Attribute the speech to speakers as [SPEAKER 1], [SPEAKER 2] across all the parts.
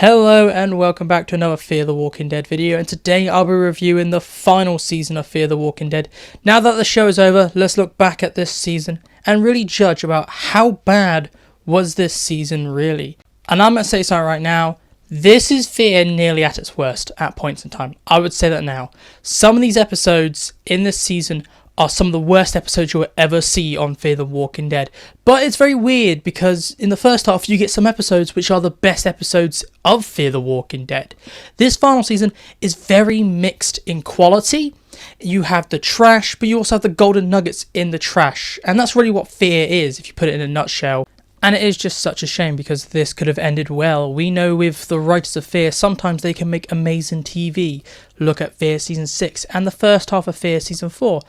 [SPEAKER 1] Hello and welcome back to another Fear the Walking Dead video, and today I'll be reviewing the final season of Fear the Walking Dead. Now that the show is over, let's look back at this season and really judge about how bad was this season really. And I'm going to say something right now, this is Fear nearly at its worst at points in time. I would say that now. Some of these episodes in this season are some of the worst episodes you'll ever see on Fear the Walking Dead. But it's very weird because in the first half you get some episodes which are the best episodes of Fear the Walking Dead. This final season is very mixed in quality. You have the trash, but you also have the golden nuggets in the trash. And that's really what Fear is, if you put it in a nutshell. And it is just such a shame because this could have ended well. We know with the writers of Fear, sometimes they can make amazing TV. Look at Fear Season 6 and the first half of Fear Season 4.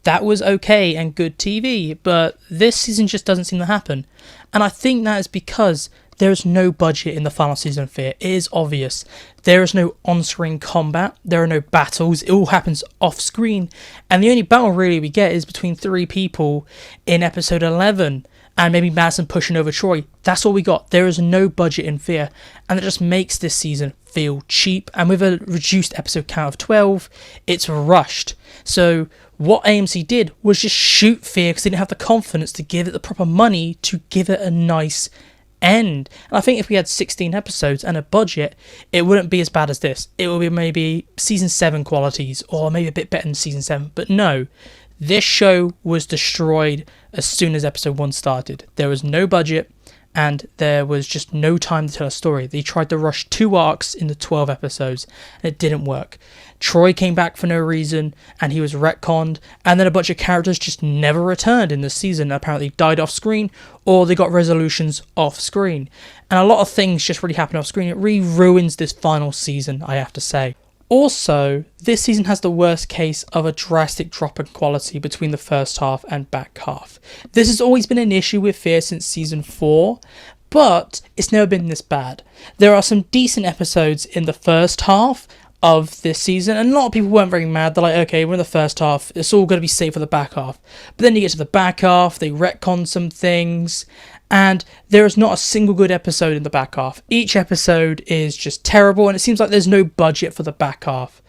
[SPEAKER 1] That was okay and good TV, but this season just doesn't seem to happen. And I think that is because there is no budget in the final season of Fear. It is obvious. There is no on-screen combat. There are no battles. It all happens off-screen. And the only battle really we get is between three people in episode 11. And maybe Madison pushing over Troy. That's all we got. There is no budget in Fear. And it just makes this season feel cheap. And with a reduced episode count of 12, it's rushed. So what AMC did was just shoot Fear because they didn't have the confidence to give it the proper money to give it a nice end. And I think if we had 16 episodes and a budget, it wouldn't be as bad as this. It would be maybe season 7 qualities or maybe a bit better than season 7. But no. This show was destroyed as soon as episode 1 started. There was no budget and there was just no time to tell a story. They tried to rush 2 arcs in the 12 episodes and it didn't work. Troy came back for no reason and he was retconned, and then a bunch of characters just never returned in this season. Apparently died off screen or they got resolutions off screen. And a lot of things just really happened off screen. It really ruins this final season, I have to say. Also, this season has the worst case of a drastic drop in quality between the first half and back half. This has always been an issue with Fear since season 4, but it's never been this bad. There are some decent episodes in the first half of this season, and a lot of people weren't very mad. They're like, okay, we're in the first half, it's all going to be safe for the back half. But then you get to the back half, they retcon some things, and there is not a single good episode in the back half. Each episode is just terrible, and it seems like there's no budget for the back half.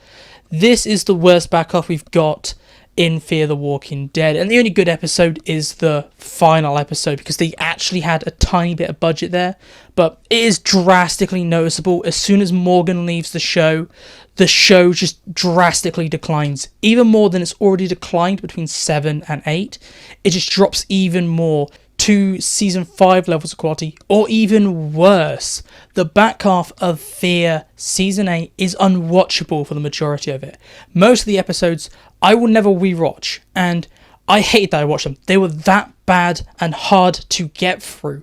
[SPEAKER 1] This is the worst back half we've got in Fear the Walking Dead, and the only good episode is the final episode because they actually had a tiny bit of budget there, but it is drastically noticeable. As soon as Morgan leaves the show just drastically declines, even more than it's already declined between 7 and 8. It just drops even more to season 5 levels of quality, or even worse. The back half of Fear season 8 is unwatchable for the majority of it. Most of the episodes I will never rewatch, and I hate that I watched them. They were that bad and hard to get through.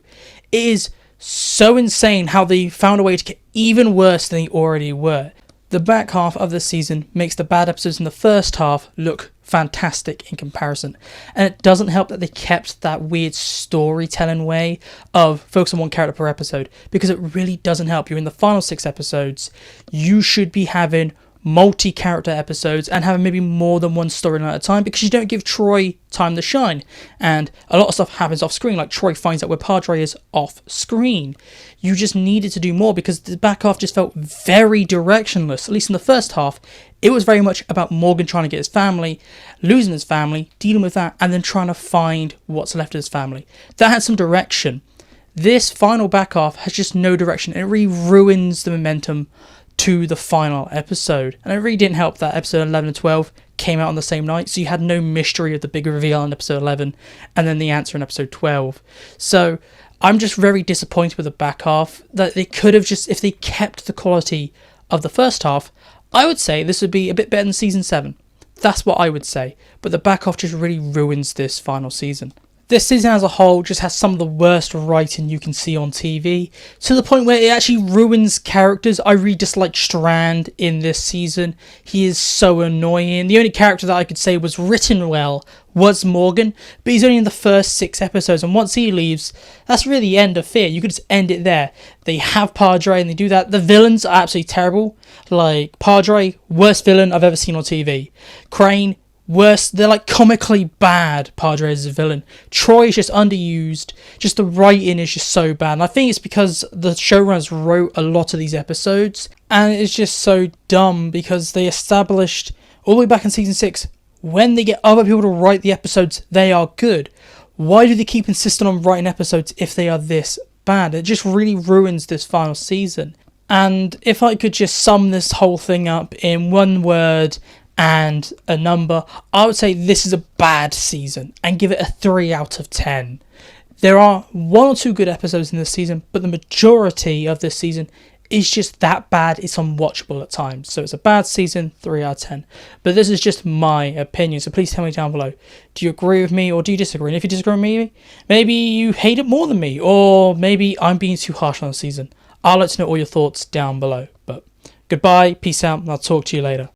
[SPEAKER 1] It is so insane how they found a way to get even worse than they already were. The back half of the season makes the bad episodes in the first half look fantastic in comparison, and it doesn't help that they kept that weird storytelling way of focus on one character per episode, because it really doesn't help you. In the final 6 episodes, you should be having multi-character episodes and having maybe more than one storyline at a time, because you don't give Troy time to shine, and a lot of stuff happens off screen, like Troy finds out where Padre is off screen. You just needed to do more because the back half just felt very directionless. At least in the first half, it was very much about Morgan trying to get his family, losing his family, dealing with that, and then trying to find what's left of his family. That had some direction. This final back half has just no direction. It really ruins the momentum to the final episode, and it really didn't help that episode 11 and 12 came out on the same night, so you had no mystery of the big reveal in episode 11 and then the answer in episode 12. So I'm just very disappointed with the back half. That they could have just, if they kept the quality of the first half, I would say this would be a bit better than season 7. That's what I would say, but the back half just really ruins this final season. This season as a whole just has some of the worst writing you can see on TV, to the point where it actually ruins characters. I really dislike Strand in this season. He is so annoying. The only character that I could say was written well was Morgan, but he's only in the first 6 episodes, and once he leaves, that's really the end of Fear. You could just end it there. They have Padre and they do that. The villains are absolutely terrible. Like Padre, worst villain I've ever seen on TV. Crane, Worse, they're like comically bad. Padre is a villain. Troy is just underused. Just the writing is just so bad. And I think it's because the showrunners wrote a lot of these episodes, and it's just so dumb because they established all the way back in season 6, when they get other people to write the episodes, they are good. Why do they keep insisting on writing episodes if they are this bad? It just really ruins this final season. And if I could just sum this whole thing up in one word and a number, I would say this is a bad season and give it a 3 out of 10. There are 1 or 2 good episodes in this season, but the majority of this season is just that bad it's unwatchable at times. So it's a bad season, 3 out of 10. But this is just my opinion, so please tell me down below. Do you agree with me or do you disagree? And if you disagree with me, maybe you hate it more than me, or maybe I'm being too harsh on the season. I'll let you know all your thoughts down below. But goodbye, peace out, and I'll talk to you later.